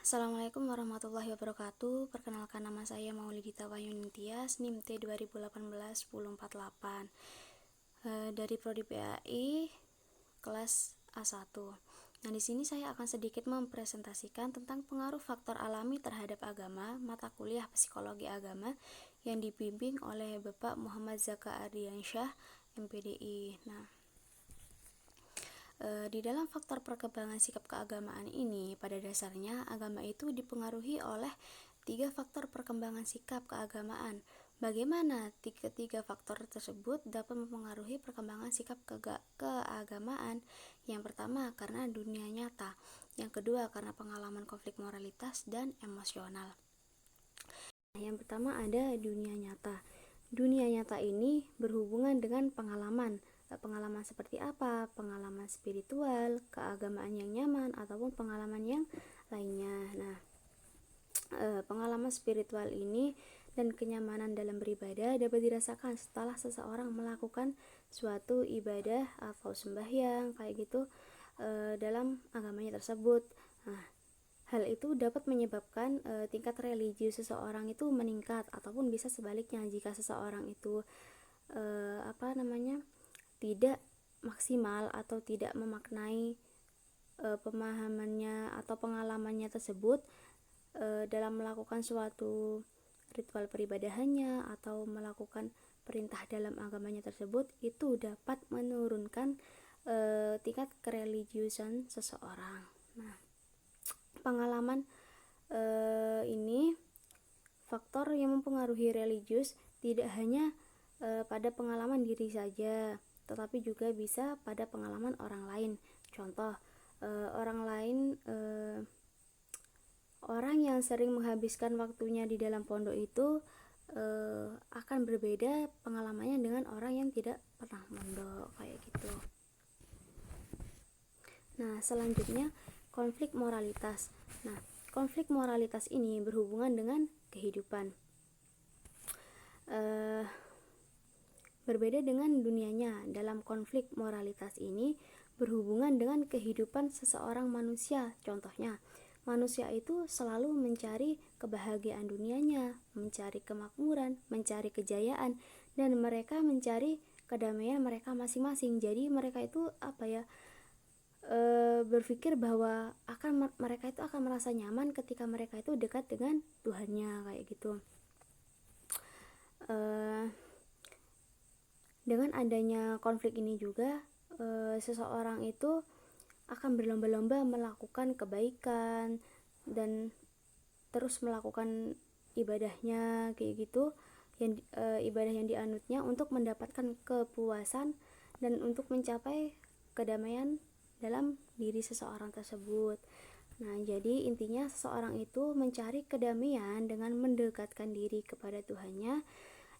Assalamualaikum warahmatullahi wabarakatuh. Perkenalkan, nama saya Maulidita Wahyuningtyas, NIM T 2018-1048, dari Prodi PAI kelas A1. Nah, di sini saya akan sedikit mempresentasikan tentang pengaruh faktor alami terhadap agama, mata kuliah psikologi agama yang dibimbing oleh Bapak Muhammad Zaka Ardiansyah, MPDI. Nah, di dalam faktor perkembangan sikap keagamaan ini, pada dasarnya agama itu dipengaruhi oleh 3 faktor perkembangan sikap keagamaan. Bagaimana tiga faktor tersebut dapat mempengaruhi perkembangan sikap keagamaan? Yang pertama, karena dunia nyata. Yang kedua, karena pengalaman konflik moralitas dan emosional. Yang pertama ada dunia nyata. Dunia nyata ini berhubungan dengan pengalaman. Pengalaman seperti apa? Pengalaman spiritual, keagamaan yang nyaman, ataupun pengalaman yang lainnya. Nah, pengalaman spiritual ini dan kenyamanan dalam beribadah dapat dirasakan setelah seseorang melakukan suatu ibadah atau sembahyang kayak gitu dalam agamanya tersebut. Nah, hal itu dapat menyebabkan tingkat religius seseorang itu meningkat, ataupun bisa sebaliknya jika seseorang itu tidak maksimal atau tidak memaknai pemahamannya atau pengalamannya tersebut dalam melakukan suatu ritual peribadahannya atau melakukan perintah dalam agamanya tersebut, itu dapat menurunkan tingkat kereligiusan seseorang. Nah, pengalaman ini faktor yang mempengaruhi religius tidak hanya pada pengalaman diri saja, tetapi juga bisa pada pengalaman orang lain. Contoh, orang yang sering menghabiskan waktunya di dalam pondok itu akan berbeda pengalamannya dengan orang yang tidak pernah mondok kayak gitu. Nah, selanjutnya konflik moralitas. Nah, konflik moralitas ini berhubungan dengan kehidupan. Berbeda dengan dunianya, dalam konflik moralitas ini berhubungan dengan kehidupan seseorang manusia. Contohnya, manusia itu selalu mencari kebahagiaan dunianya, mencari kemakmuran, mencari kejayaan, dan mereka mencari kedamaian mereka masing-masing. Jadi mereka itu berpikir bahwa mereka itu akan merasa nyaman ketika mereka itu dekat dengan Tuhannya kayak gitu. Dengan adanya konflik ini juga seseorang itu akan berlomba-lomba melakukan kebaikan dan terus melakukan ibadahnya kayak gitu, ibadah yang dianutnya untuk mendapatkan kepuasan dan untuk mencapai kedamaian dalam diri seseorang tersebut. Nah, jadi intinya seseorang itu mencari kedamaian dengan mendekatkan diri kepada Tuhannya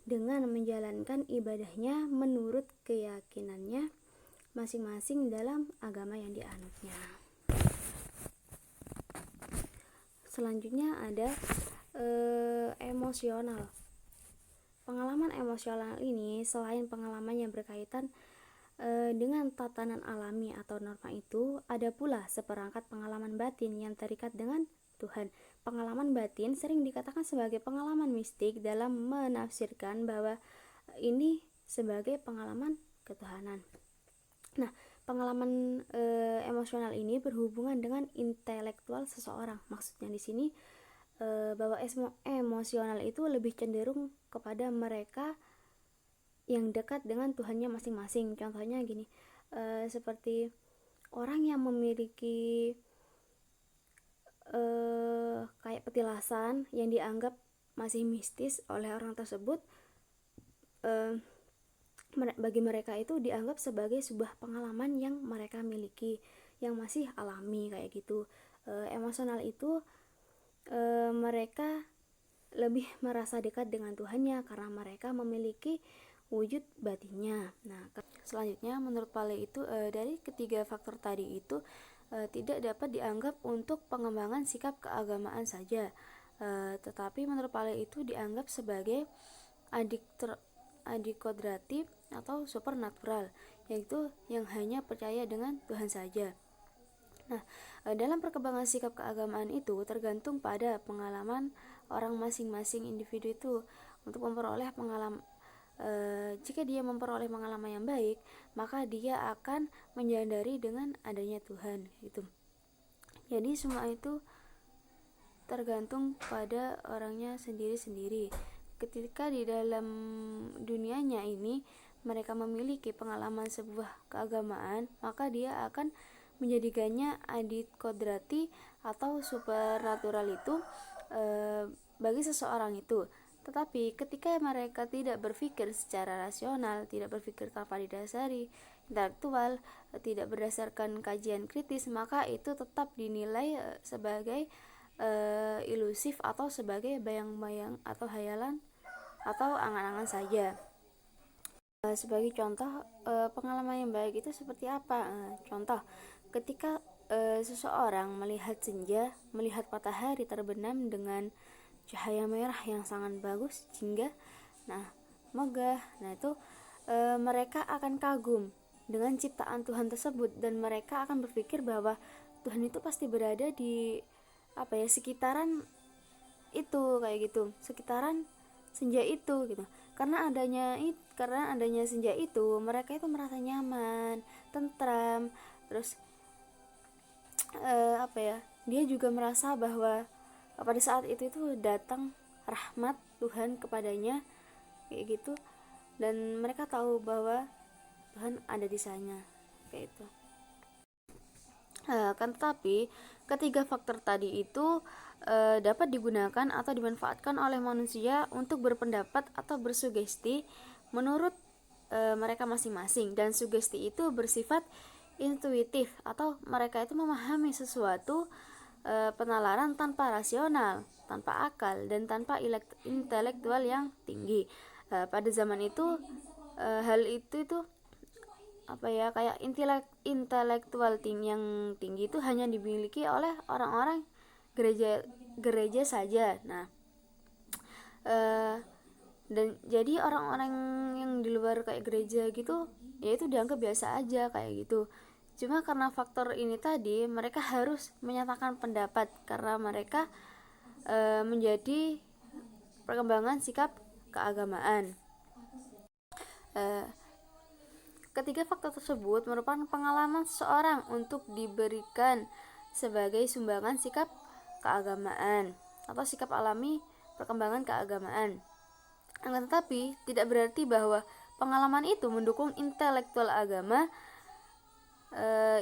dengan menjalankan ibadahnya menurut keyakinannya masing-masing dalam agama yang dianutnya. Selanjutnya ada emosional. Pengalaman emosional ini selain pengalaman yang berkaitan dengan tatanan alami atau norma itu, ada pula seperangkat pengalaman batin yang terikat dengan Tuhan. Pengalaman batin sering dikatakan sebagai pengalaman mistik dalam menafsirkan bahwa ini sebagai pengalaman ketuhanan. Nah, pengalaman emosional ini berhubungan dengan intelektual seseorang. Maksudnya di sini bahwa emosional itu lebih cenderung kepada mereka yang dekat dengan Tuhannya masing-masing. Contohnya gini, seperti orang yang memiliki kayak petilasan yang dianggap masih mistis oleh orang tersebut, bagi mereka itu dianggap sebagai sebuah pengalaman yang mereka miliki yang masih alami kayak gitu. Emosional itu mereka lebih merasa dekat dengan Tuhannya karena mereka memiliki wujud batinnya. Nah, selanjutnya menurut Pale itu dari ketiga faktor tadi itu tidak dapat dianggap untuk pengembangan sikap keagamaan saja, tetapi menurut Pale itu dianggap sebagai adikodratif atau supernatural, yaitu yang hanya percaya dengan Tuhan saja. Nah, dalam perkembangan sikap keagamaan itu tergantung pada pengalaman orang masing-masing individu itu untuk memperoleh pengalaman. Jika dia memperoleh pengalaman yang baik, maka dia akan menyadari dengan adanya Tuhan gitu. Jadi semua itu tergantung pada orangnya sendiri-sendiri. Ketika di dalam dunianya ini mereka memiliki pengalaman sebuah keagamaan, maka dia akan menjadikannya adit kodrati atau supernatural itu bagi seseorang itu. Tetapi ketika mereka tidak berpikir secara rasional, tidak berpikir tanpa didasari intelektual, tidak berdasarkan kajian kritis, maka itu tetap dinilai sebagai ilusif atau sebagai bayang-bayang atau hayalan atau angan-angan saja. Sebagai contoh, pengalaman yang baik itu seperti apa? Contoh, ketika seseorang melihat senja, melihat matahari terbenam dengan cahaya merah yang sangat bagus, jingga, megah. Itu mereka akan kagum dengan ciptaan Tuhan tersebut, dan mereka akan berpikir bahwa Tuhan itu pasti berada di sekitaran itu, kayak gitu, sekitaran senja itu gitu. Karena adanya senja itu, mereka itu merasa nyaman, tentram, terus dia juga merasa bahwa pada saat itu datang rahmat Tuhan kepadanya, kayak gitu, dan mereka tahu bahwa Tuhan ada di sana, kayak itu. Kan tetapi ketiga faktor tadi itu dapat digunakan atau dimanfaatkan oleh manusia untuk berpendapat atau bersugesti menurut mereka masing-masing, dan sugesti itu bersifat intuitif atau mereka itu memahami sesuatu penalaran tanpa rasional, tanpa akal, dan tanpa intelektual yang tinggi. Pada zaman itu hal itu kayak intelektual yang tinggi itu hanya dimiliki oleh orang-orang gereja saja. Dan jadi orang-orang yang di luar kayak gereja gitu, ya itu dianggap biasa aja kayak gitu. Cuma karena faktor ini tadi, mereka harus menyatakan pendapat karena mereka menjadi perkembangan sikap keagamaan. Ketiga faktor tersebut merupakan pengalaman seseorang untuk diberikan sebagai sumbangan sikap keagamaan atau sikap alami perkembangan keagamaan. Akan tetapi tidak berarti bahwa pengalaman itu mendukung intelektual agama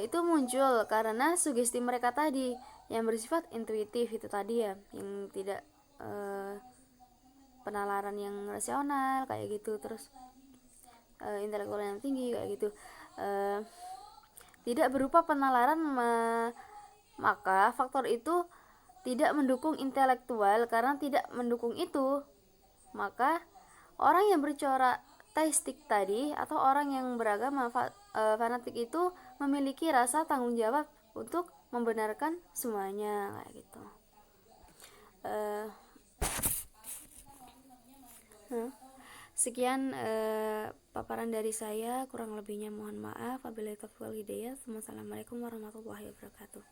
itu muncul karena sugesti mereka tadi yang bersifat intuitif itu tadi ya, yang tidak penalaran yang rasional kayak gitu, terus intelektual yang tinggi kayak gitu, tidak berupa penalaran, maka faktor itu tidak mendukung intelektual. Karena tidak mendukung itu, maka orang yang bercorak teistik tadi atau orang yang beragama fanatik itu memiliki rasa tanggung jawab untuk membenarkan semuanya kayak gitu. Sekian paparan dari saya, kurang lebihnya mohon maaf. Wabillahi taufiq wal hidayah. Wassalamualaikum warahmatullahi wabarakatuh.